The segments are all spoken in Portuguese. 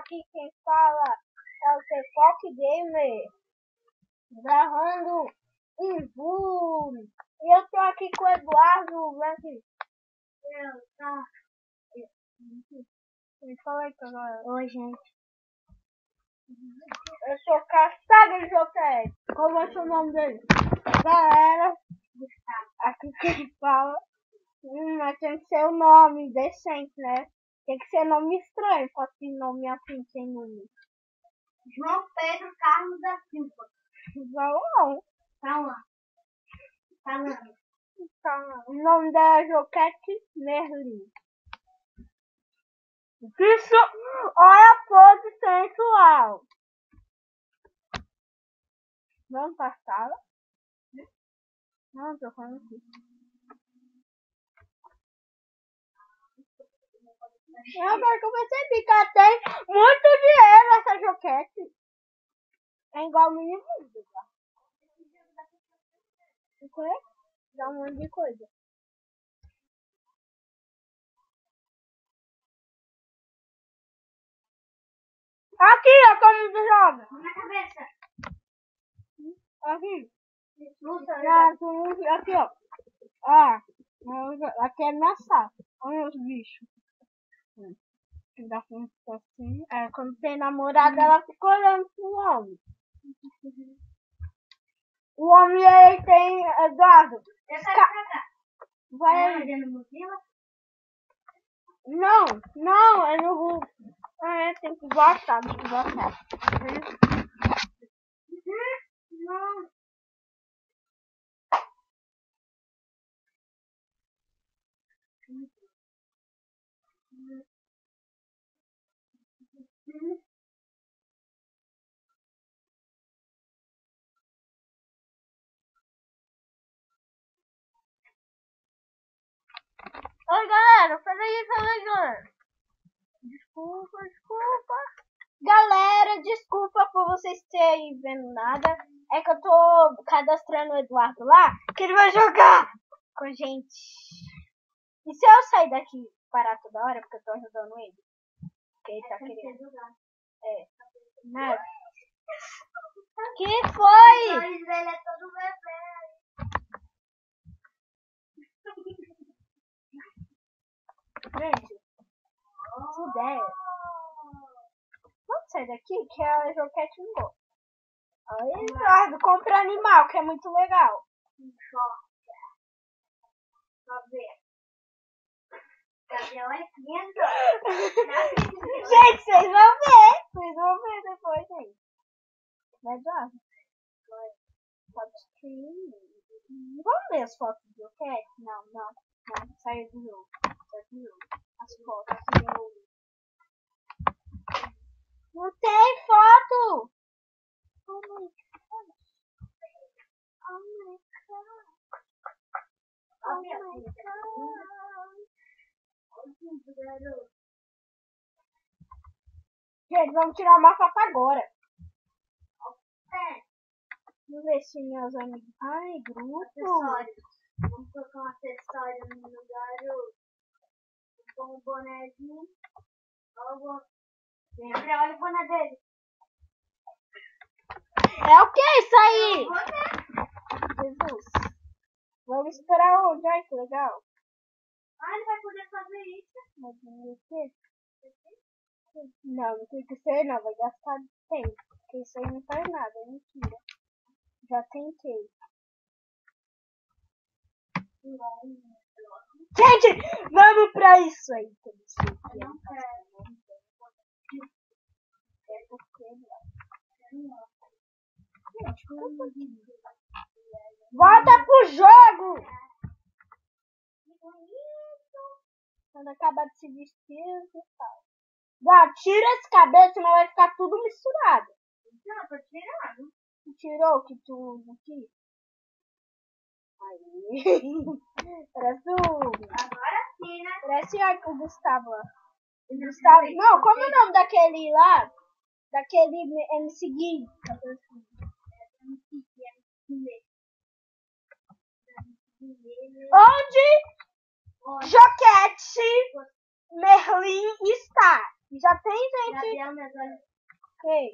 aqui quem fala é o Tecoque Gamer, gravando um Vule. E eu tô aqui com o Eduardo, vem aqui. Fala aí agora. Oi, gente. Eu sou caçada de Joquete. Qual é o seu nome dele? Galera, aqui quem fala. Mas tem que ser o nome decente, né? Tem que ser nome estranho, só que nome assim, sem nome. João Pedro Carlos da Silva. Não. Calma. Falando. Então, o nome dela é Joquete Merlin. Isso! Olha a pose sensual. Vamos pra sala? Não, tô falando aqui. Agora que eu percebi que ela tem muito dinheiro essa Joquete. É igual mini mundo, tá? O quê? Dá um monte de coisa. Aqui, ó, como tu joga. Na cabeça. Aqui. Luta, Aqui, ó. Ah, aqui é minha sala. Olha os bichos. Dá assim. É, quando tem namorada, ela fica olhando pro homem. O homem aí tem Eduardo. Eu quero pra cá. Vai aí. Não, é no grupo. Tem que gostar, tem que gostar. Não. Oi, galera, peraí, galera. Desculpa. Galera, desculpa por vocês terem vendo nada. É que eu tô cadastrando o Eduardo lá, que ele vai jogar com a gente. E se eu sair daqui e parar toda hora, porque eu tô ajudando ele? Porque ele tá querendo. É. Nada. Que foi? O nariz dele é todo bebê. Gente, que ideia. Vamos sair daqui que a Joquete não gosta. Aí, Eduardo, compra animal, que é muito legal. Só ver. Gabriel é lindo. Gente, vocês vão ver depois, gente. Vai, Eduardo. Vamos ver as fotos do Joquete? Não. Saiu do jogo. As fotos. Não tem foto! Oh my god. Gente, vamos tirar uma foto agora. Vamos ver se meus amigos. Ai, grupo. Acessórios. Vamos colocar um acessório no garoto. Com um bonézinho. Gabriel, olha o boné dele. É o que isso aí? Boné. Jesus. Vamos esperar onde? Ai, que legal. Ele vai poder fazer isso. Mas o quê? Não tem que ser, não. Vai gastar tempo. Porque isso aí não faz nada, é mentira. Já tentei. Gente, vamos pra isso aí. Que eu não sei o que é. Não quero. É porque não. Gente, volta pro jogo! Quando acabar de se vestir, você fala. Vá, tira esse cabelo, senão vai ficar tudo misturado. Não, tô tirando. Tu tirou que tu usa aqui? Aí. Parece o. Agora sim, né? Parece o Gustavo lá. O Gustavo. Não, como é o nome daquele lá? Daquele MC Gui. Onde Joquete Merlin está? Já tem Já gente. deu meus olhos. Ok.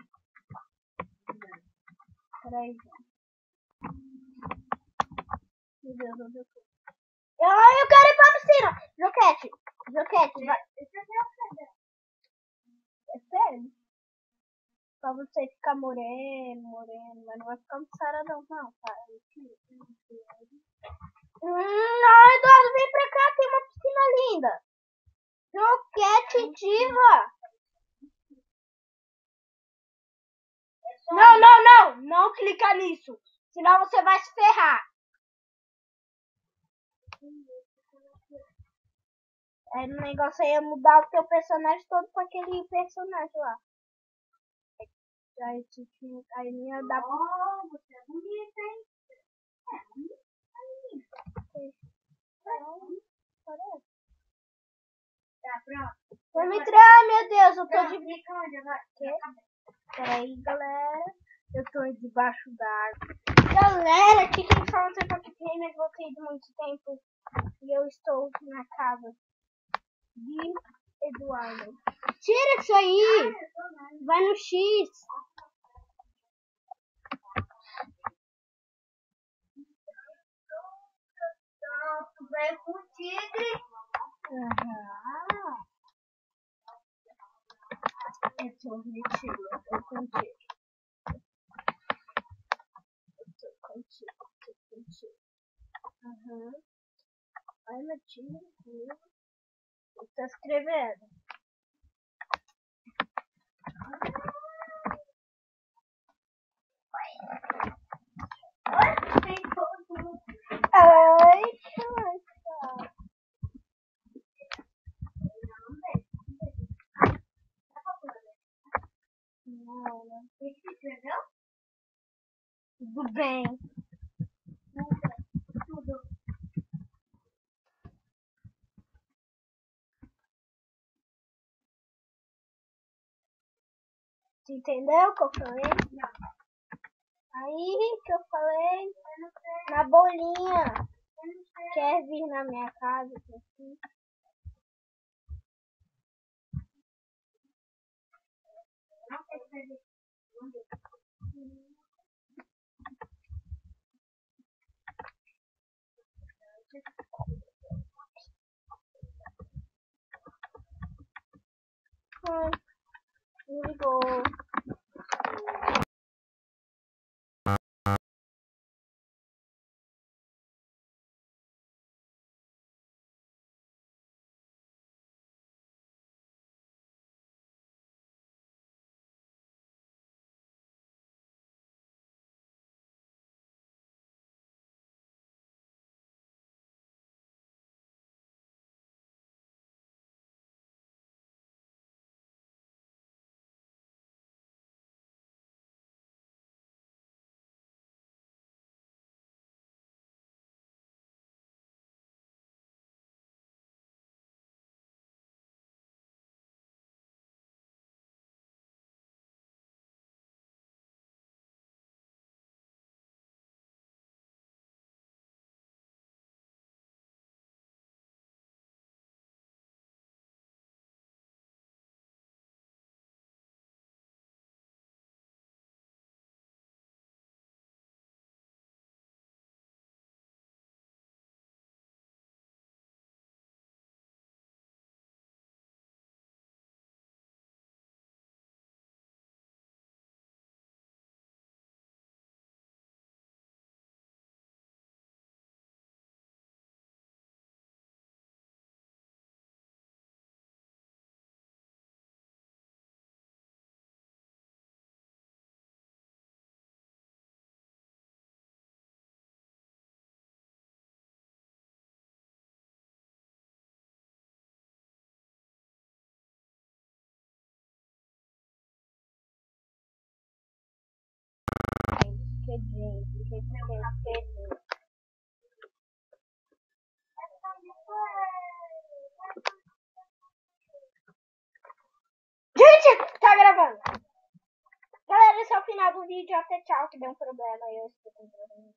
Peraí. Meu Deus, onde eu tô? Eu quero ir pra piscina. Joquete, vai. É sério? Pra você ficar moreno, mas não vai ficar muito saradão, não, cara. Não, Eduardo, vem pra cá, tem uma piscina linda. Joquete diva. Não clica nisso. Senão você vai se ferrar. Aí o negócio aí é mudar o teu personagem todo pra aquele personagem lá. Aí não ia dar pra... Oh, você é bonita, hein? Parece. Tá, pronto. Vamos entrar, meu Deus, eu tô Pronto, de... clica onde agora? Quê? Peraí, galera. Eu tô debaixo d'água. Galera, aqui quem fala é Pac Gamer, voltei de muito tempo. E eu estou na casa de Eduardo. Tira isso aí! Vai no X. Tu veio com o tigre. Aham. Eu tô contigo, eu tô contigo. Aham. Ai, meu time. Eu tô escrevendo. Tem todo. Ai, não. O que você escreveu? Tudo bem. Tudo. Você entendeu o que eu falei? Não. Aí que eu falei Eu não sei. na bolinha. Eu não sei. Quer vir na minha casa? Assim? Não sei escrever. Ai, me ligou. Gente, tá gravando. Galera, esse é o final do vídeo. Até tchau, que deu um problema. Eu estou com problema.